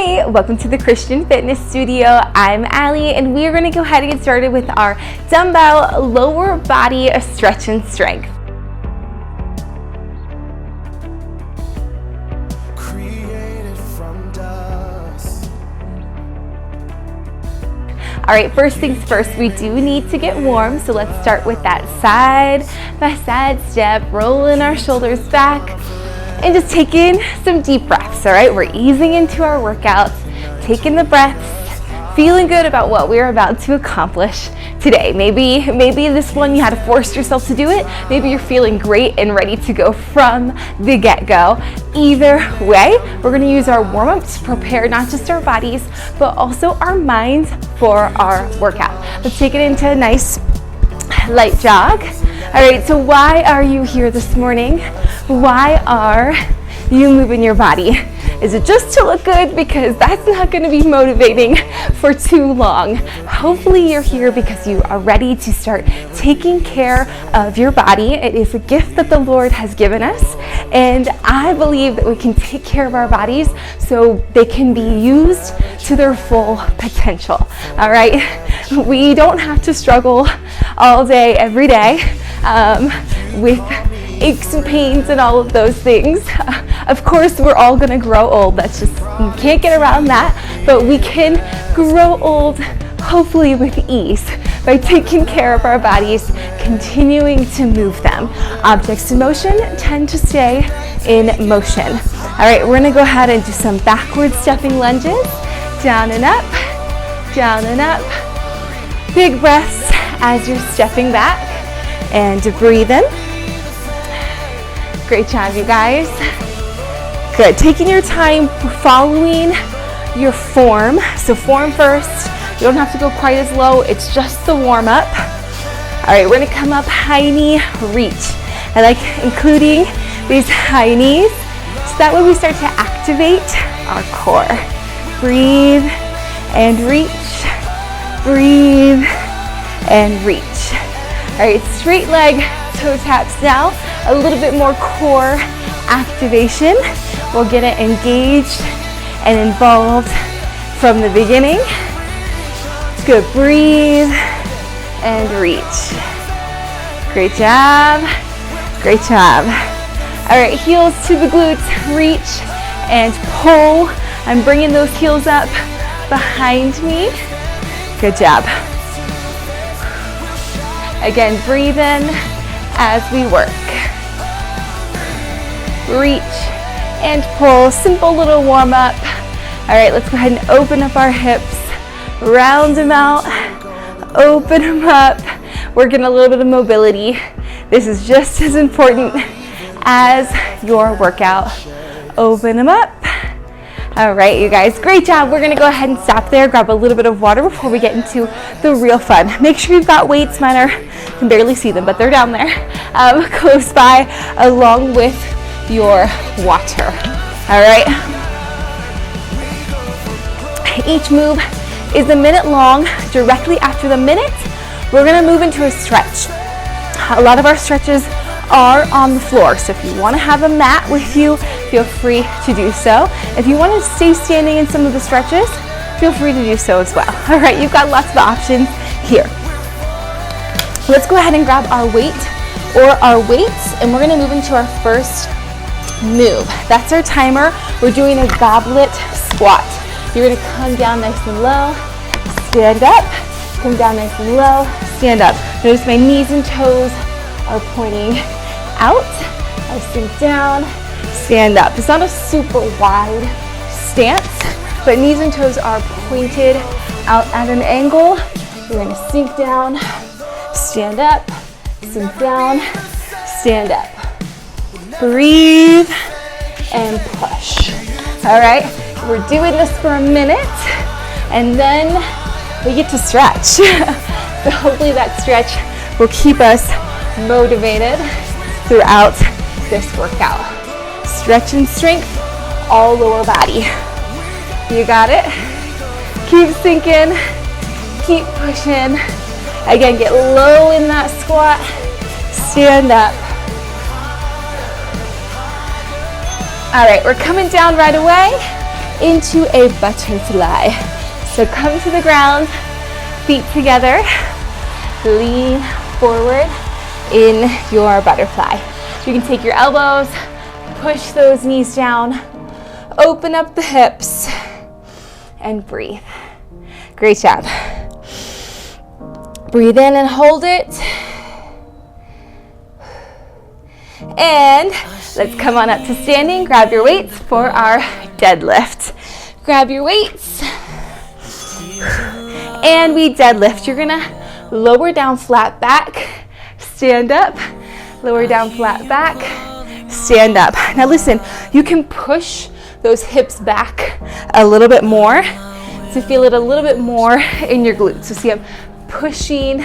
Hey, welcome to the Christian Fitness Studio. I'm Allie, and we are going to go ahead and get started with our dumbbell lower body stretch and strength. All right, first things first, we do need to get warm, so let's start with that side by side step, rolling our shoulders back, and just taking some deep breaths, all right? We're easing into our workouts, taking the breaths, feeling good about what we're about to accomplish today. Maybe this one you had to force yourself to do it. Maybe you're feeling great and ready to go from the get-go. Either way, we're gonna use our warm-up to prepare not just our bodies, but also our minds for our workout. Let's take it into a nice light jog. All right, so why are you here this morning? Why are you moving your body? Is it just to look good? Because that's not going to be motivating for too long. Hopefully you're here because you are ready to start taking care of your body. It is a gift that the Lord has given us, and I believe that we can take care of our bodies so they can be used to their full potential. All right, we don't have to struggle all day, every day with aches and pains and all of those things. Of course, we're all gonna grow old. That's just, you can't get around that, but we can grow old hopefully with ease by taking care of our bodies, continuing to move them. Objects in motion tend to stay in motion. All right, we're gonna go ahead and do some backward stepping lunges, down and up, down and up. Big breaths as you're stepping back and breathe in. Great job, you guys. Good, taking your time following your form. So form first, you don't have to go quite as low, it's just the warm up. All right, we're gonna come up, high knee, reach. I like including these high knees, so that way we start to activate our core. Breathe and reach, breathe and reach. All right, straight leg, toe taps now, a little bit more core activation. We'll get it engaged and involved from the beginning. Good, breathe and reach. Great job, great job. All right, heels to the glutes, reach and pull. I'm bringing those heels up behind me. Good job. Again, breathe in as we work. Reach and pull, simple little warm up. All right, let's go ahead and open up our hips, round them out, open them up. Working a little bit of mobility. This is just as important as your workout. Open them up. All right, you guys, great job. We're gonna go ahead and stop there, grab a little bit of water before we get into the real fun. Make sure you've got weights. Mine are, you can barely see them, but they're down there, close by, along with your water. All right. Each move is a minute long. Directly after the minute, we're gonna move into a stretch. A lot of our stretches are on the floor, so if you wanna have a mat with you, feel free to do so. If you wanna stay standing in some of the stretches, feel free to do so as well. All right, you've got lots of options here. Let's go ahead and grab our weight or our weights, and we're gonna move into our first move. That's our timer. We're doing a goblet squat. You're gonna come down nice and low, stand up, come down nice and low, stand up. Notice my knees and toes are pointing out. I sink down, stand up. It's not a super wide stance, but knees and toes are pointed out at an angle. You're gonna sink down, stand up, sink down, stand up. Breathe and push. All right, we're doing this for a minute, and then we get to stretch. So hopefully that stretch will keep us motivated throughout this workout. Stretch and strength, all lower body. You got it? Keep sinking, keep pushing. Again, get low in that squat, stand up. All right, we're coming down right away. into a butterfly. So come to the ground, feet together, lean forward in your butterfly. You can take your elbows, push those knees down, open up the hips, and breathe. Great job. Breathe in and hold it. And let's come on up to standing. Grab your weights for our deadlift. Grab your weights. And we deadlift. You're gonna lower down, flat back, stand up, lower down, flat back, stand up. Now listen, you can push those hips back a little bit more to feel it a little bit more in your glutes. So see, I'm pushing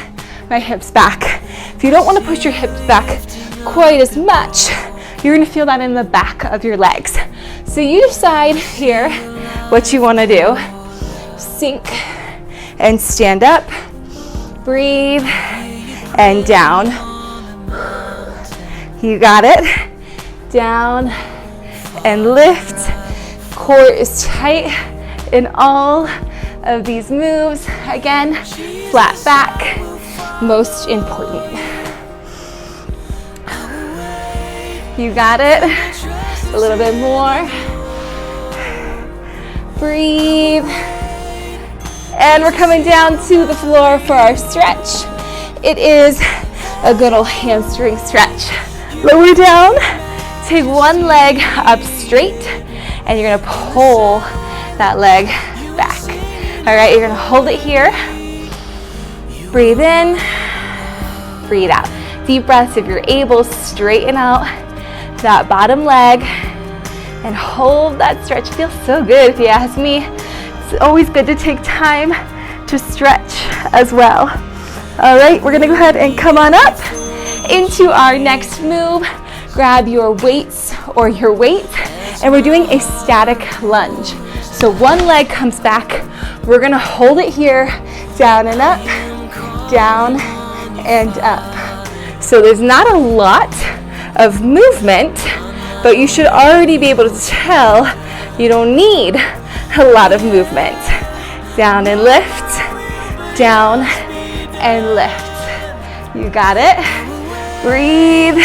my hips back. If you don't want to push your hips back quite as much, you're going to feel that in the back of your legs. So you decide here what you want to do. Sink and stand up. Breathe and down. You got it. Down and lift. Core is tight in all of these moves. Again, flat back, most important. You got it. A little bit more. Breathe. And we're coming down to the floor for our stretch. It is a good old hamstring stretch. Lower down, take one leg up straight, and you're gonna pull that leg back. All right, you're gonna hold it here. Breathe in, breathe out. Deep breaths if you're able, straighten out that bottom leg and hold that stretch. Feels so good if you ask me. It's always good to take time to stretch as well. All right, we're gonna go ahead and come on up into our next move. Grab your weights or your weight, and we're doing a static lunge. So one leg comes back. We're gonna hold it here, down and up, down and up. So there's not a lot of movement, but you should already be able to tell you don't need a lot of movement. Down and lift, down and lift. You got it. Breathe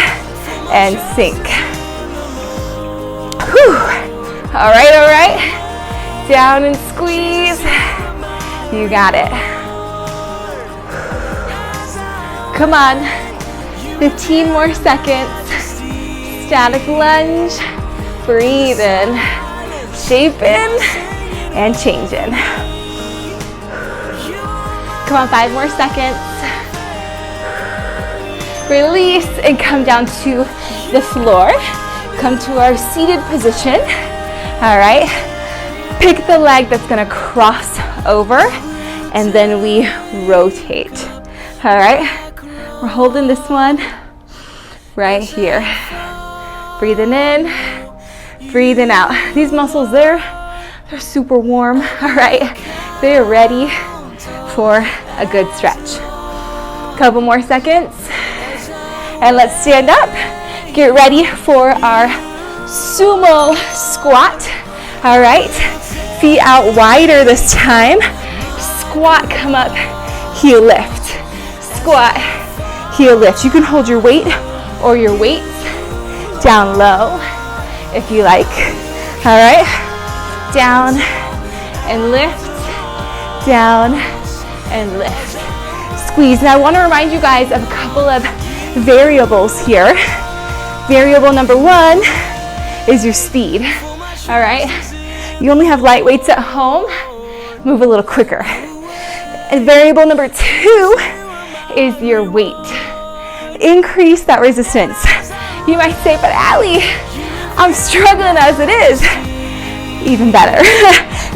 and sink. Whew. All right. Down and squeeze. You got it. Come on. 15 more seconds. Static lunge. Breathe in. Shape in and change in. Come on, 5 more seconds. Release and come down to the floor. Come to our seated position. All right. Pick the leg that's gonna cross over, and then we rotate. All right. We're holding this one right here. Breathing in, breathing out. These muscles, they're super warm. All right. They are ready for a good stretch. Couple more seconds. And let's stand up. Get ready for our sumo squat. All right. Feet out wider this time. Squat, come up, heel lift. Squat, heel lift. You can hold your weight or your weights down low if you like. All right. Down and lift. Down and lift. Squeeze. Now I want to remind you guys of a couple of variables here. Variable number 1 is your speed. All right. You only have light weights at home. Move a little quicker. And variable number 2 is your weight. Increase that resistance. You might say, but Allie, I'm struggling as it is. Even better.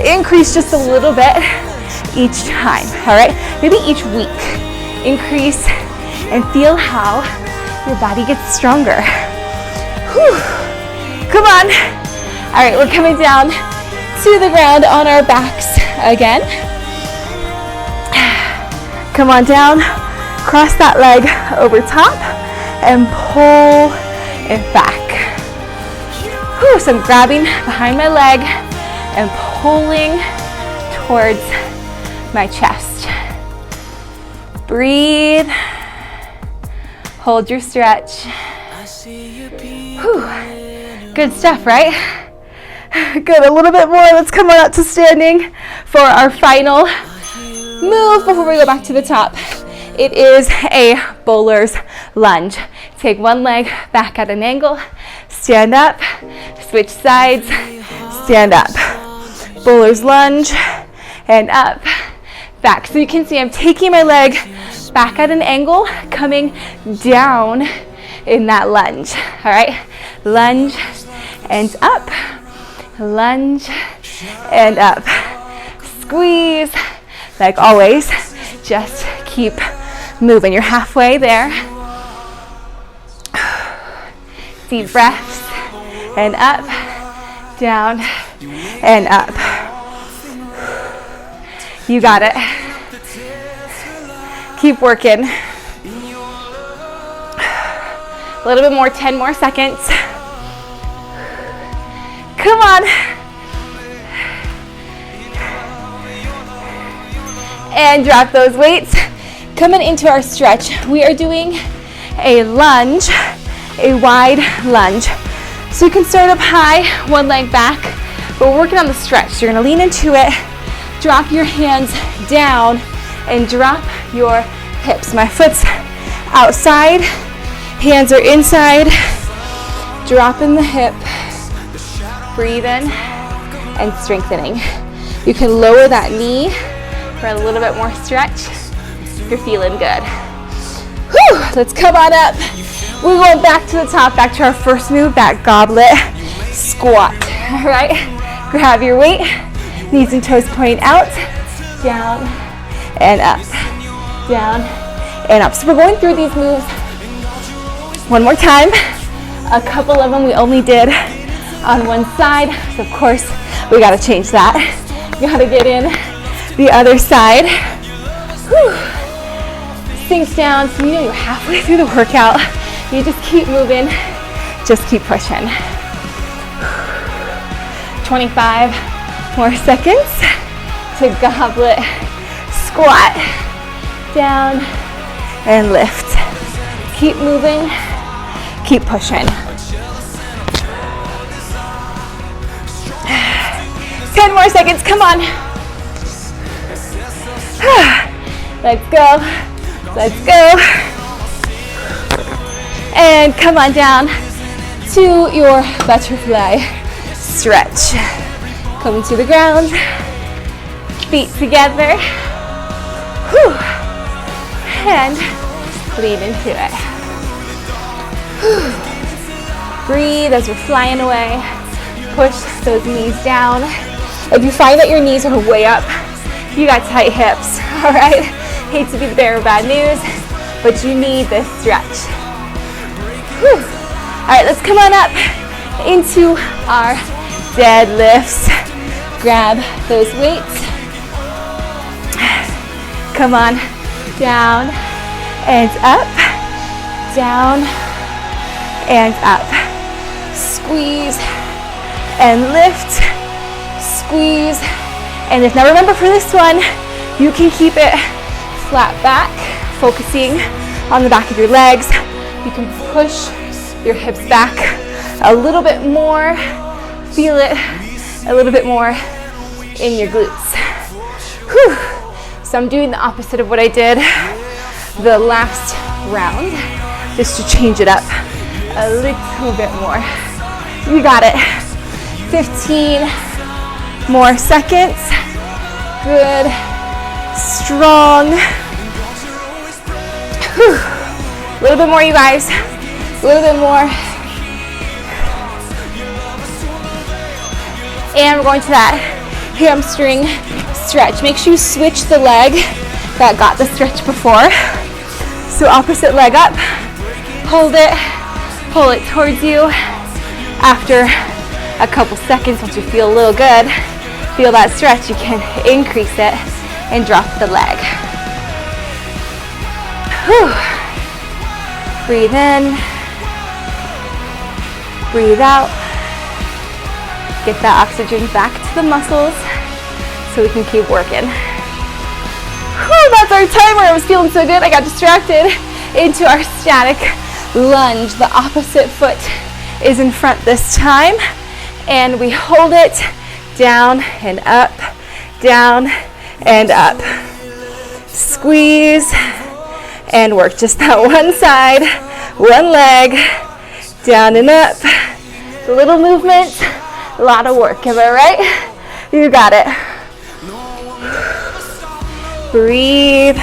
Increase just a little bit each time. All right. Maybe each week. Increase and feel how your body gets stronger. Whew. Come on. All right, we're coming down to the ground on our backs again. Come on down, cross that leg over top and pull it back. Whew, so I'm grabbing behind my leg and pulling towards my chest. Breathe. Hold your stretch. Whew. Good stuff, right? Good, a little bit more. Let's come on up to standing for our final move before we go back to the top. It is a bowler's lunge. Take one leg back at an angle, stand up, switch sides, stand up. Bowler's lunge, and up, back. So you can see I'm taking my leg back at an angle, coming down in that lunge. All right, lunge and up, lunge and up. Squeeze, like always, just keep moving. You're halfway there. Deep breaths, and up, down, and up. You got it. Keep working. A little bit more, 10 more seconds. Come on. And drop those weights. Coming into our stretch, we are doing a lunge, a wide lunge. So you can start up high, one leg back, but we're working on the stretch. So you're gonna lean into it, drop your hands down, and drop your hips. My foot's outside, hands are inside, dropping the hip, breathing, and strengthening. You can lower that knee for a little bit more stretch if you're feeling good. Whew, let's come on up. We're going back to the top, back to our first move, that goblet squat. All right, grab your weight, knees and toes point out, down and up, down and up. So we're going through these moves one more time. A couple of them we only did on one side, so of course we gotta change that. Gotta get in the other side. Whew. Sinks down, so you know you're halfway through the workout. You just keep moving, just keep pushing. 25 more seconds to goblet squat, down and lift. Keep moving, keep pushing. 10 more seconds, come on. Let's go, let's go. And come on down to your butterfly stretch. Coming to the ground, feet together. Whew. And lean into it. Whew. Breathe as we're flying away. Push those knees down. If you find that your knees are way up, you got tight hips, all right? Hate to be the bearer of bad news, but you need this stretch. Whew. All right, let's come on up into our deadlifts. Grab those weights. Come on, down and up, down and up. Squeeze and lift, squeeze. And if now remember for this one, you can keep it flat back, focusing on the back of your legs. You can push your hips back a little bit more, feel it a little bit more in your glutes. Whew. So I'm doing the opposite of what I did the last round, just to change it up a little bit more. You got it. 15 more seconds. Good, strong. Whew. A little bit more, you guys. A little bit more. And we're going to that hamstring stretch. Make sure you switch the leg that got the stretch before. So opposite leg up. Hold it. Pull it towards you. After a couple seconds, once you feel a little good, feel that stretch, you can increase it and drop the leg. Whew. Breathe in, breathe out. Get that oxygen back to the muscles so we can keep working. Whew, that's our timer. I was feeling so good, I got distracted into our static lunge. The opposite foot is in front this time, and we hold it down and up, down and up. Squeeze and work just that one side, one leg, down and up. The little movement, a lot of work, am I right? You got it. Breathe.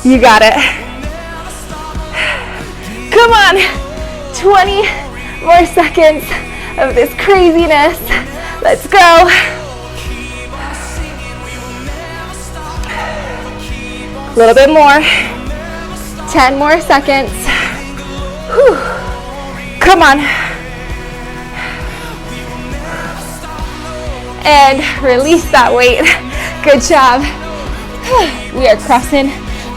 You got it. Come on, 20 more seconds of this craziness. Let's go. A little bit more. 10 more seconds. Whew. Come on. And release that weight. Good job. We are crossing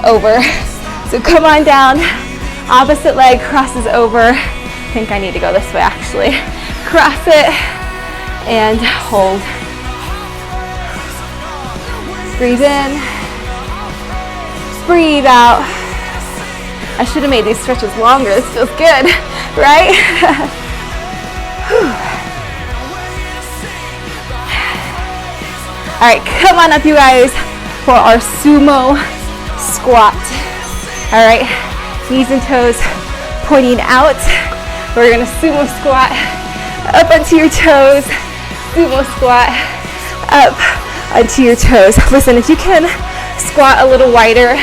over. So come on down. Opposite leg crosses over. I think I need to go this way actually. Cross it and hold. Breathe in. Breathe out. I should have made these stretches longer. This feels good, right? All right, come on up, you guys, for our sumo squat. All right, knees and toes pointing out. We're gonna sumo squat up onto your toes. Sumo squat up onto your toes. Listen, if you can squat a little wider,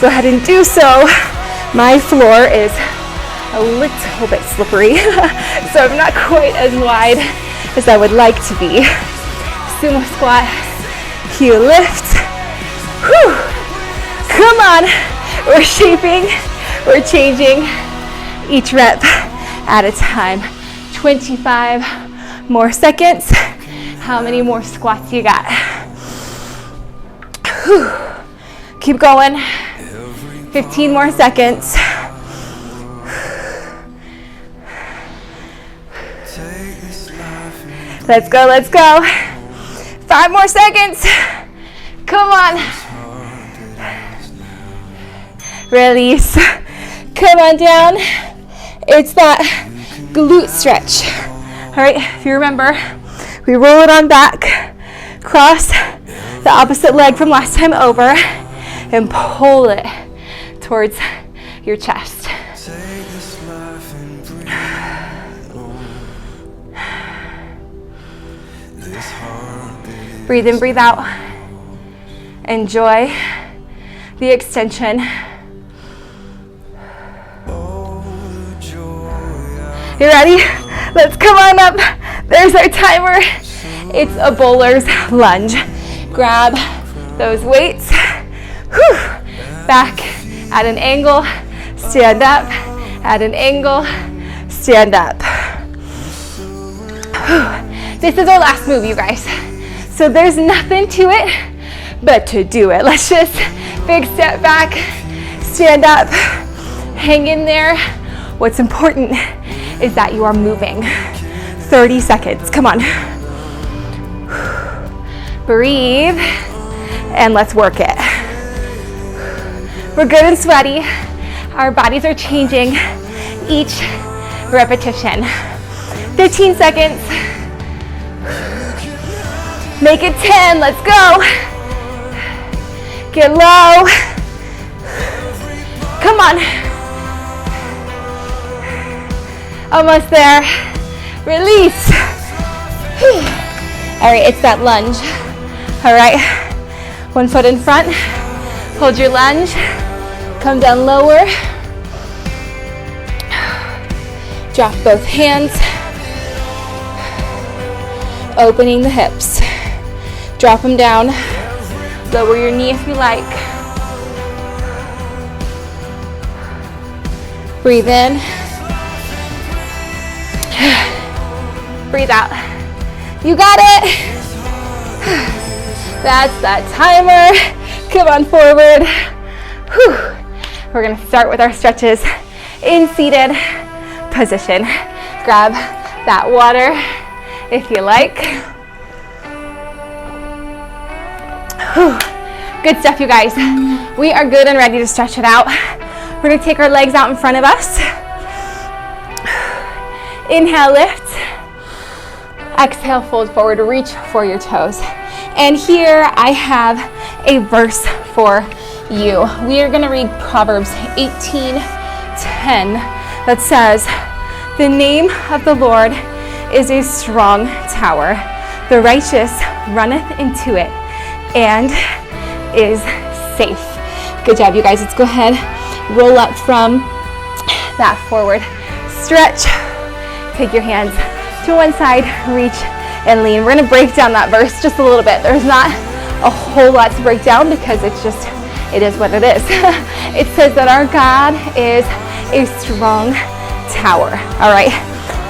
go ahead and do so. My floor is a little bit slippery, so I'm not quite as wide as I would like to be. Sumo squat, heel lift. Whew. Come on, we're shaping, we're changing each rep at a time. 25 more seconds. How many more squats you got? Whew. Keep going. 15 more seconds. Let's go, let's go. 5 more seconds. Come on. Release. Come on down. It's that glute stretch. All right, if you remember, we roll it on back, cross the opposite leg from last time over, and pull it towards your chest. Breathe in, breathe out. Enjoy the extension. You ready? Let's come on up. There's our timer. It's a bowler's lunge. Grab those weights. Whew. Back at an angle, stand up. At an angle, stand up. Whew. This is our last move, you guys. So there's nothing to it but to do it. Let's just big step back, stand up, hang in there. What's important is that you are moving. 30 seconds, come on. Breathe, and let's work it. We're good and sweaty. Our bodies are changing each repetition. 15 seconds. Make it 10, let's go. Get low. Come on. Almost there. Release. All right, it's that lunge. All right, one foot in front. Hold your lunge. Come down lower. Drop both hands. Opening the hips. Drop them down. Lower your knee if you like. Breathe in. Breathe out. You got it. That's that timer. Come on forward. Whew. We're gonna start with our stretches in seated position. Grab that water if you like. Whew. Good stuff, you guys. We are good and ready to stretch it out. We're gonna take our legs out in front of us. Inhale, lift. Exhale, fold forward, reach for your toes. And here I have a verse for you. We are gonna read Proverbs 18:10 that says, "The name of the Lord is a strong tower. The righteous runneth into it and is safe." Good job, you guys. Let's go ahead, roll up from that forward stretch. Take your hands to one side, reach and lean. We're gonna break down that verse just a little bit. There's not a whole lot to break down because it is what it is. It says that our God is a strong tower. All right,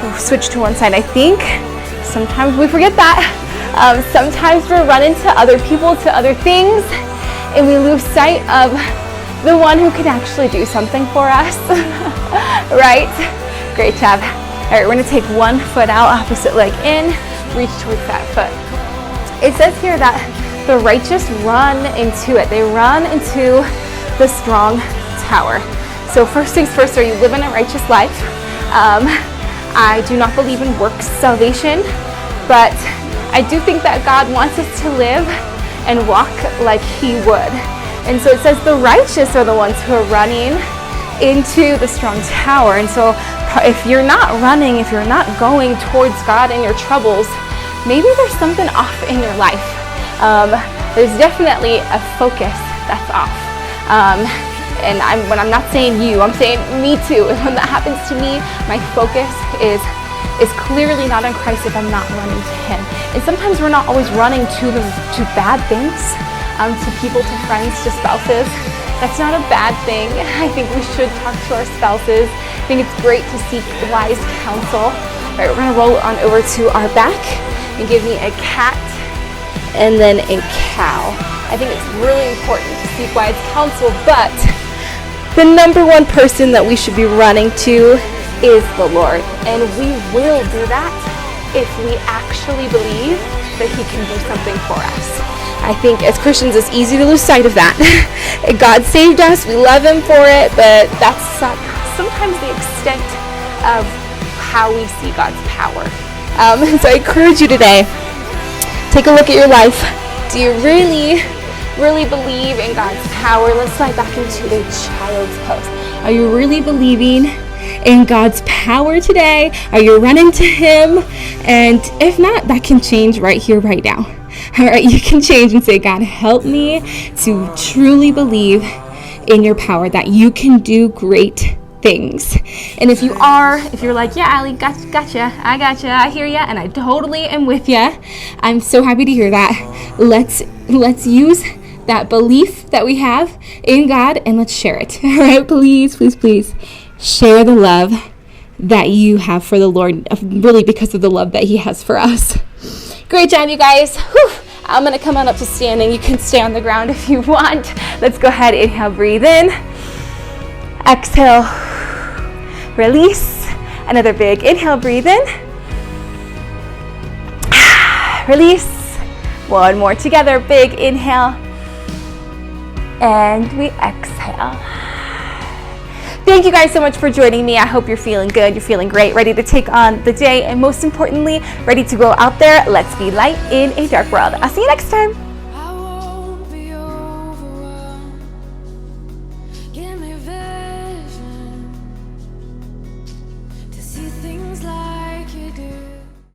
we'll switch to one side. I think sometimes we forget that. Sometimes we're running to other people, to other things, and we lose sight of the one who can actually do something for us, right? Great job. All right, we're gonna take one foot out, opposite leg in, reach towards that foot. It says here that the righteous run into it. They run into the strong tower. So first things first, are you living a righteous life? I do not believe in works salvation, but I do think that God wants us to live and walk like He would. And so it says the righteous are the ones who are running into the strong tower. And so if you're not running, if you're not going towards God in your troubles, maybe there's something off in your life. There's definitely a focus that's off. And when I'm not saying you, I'm saying me too. When that happens to me, my focus is clearly not on Christ if I'm not running to Him. And sometimes we're not always running to bad things, to people, to friends, to spouses. That's not a bad thing. I think we should talk to our spouses. I think it's great to seek wise counsel. All right, we're gonna roll on over to our back and give me a cat and then a cow. I think it's really important to seek wise counsel, but the number one person that we should be running to is the Lord. And we will do that if we actually believe that He can do something for us. I think as Christians, it's easy to lose sight of that. God saved us, we love Him for it, but that's sometimes the extent of how we see God's power. So I encourage you today, take a look at your life. Do you really believe in God's power? Let's slide back into a child's pose. Are you really believing in God's power today? Are you running to Him? And if not, that can change right here, right now. All right, you can change and say, God, help me to truly believe in your power, that you can do great things. And if you're like, yeah, Allie, gotcha, I hear ya, and I totally am with ya, I'm so happy to hear that. Let's use that belief that we have in God and let's share it. All right, please share the love that you have for the Lord, really because of the love that He has for us. Great job, you guys. Whew. I'm going to come on up to standing. You can stay on the ground if you want. Let's go ahead. Inhale, breathe in. Exhale, release. Another big inhale, breathe in. Release. One more together. Big inhale. And we exhale. Thank you guys so much for joining me. I hope you're feeling good, you're feeling great, ready to take on the day, and most importantly, ready to go out there. Let's be light in a dark world. I'll see you next time.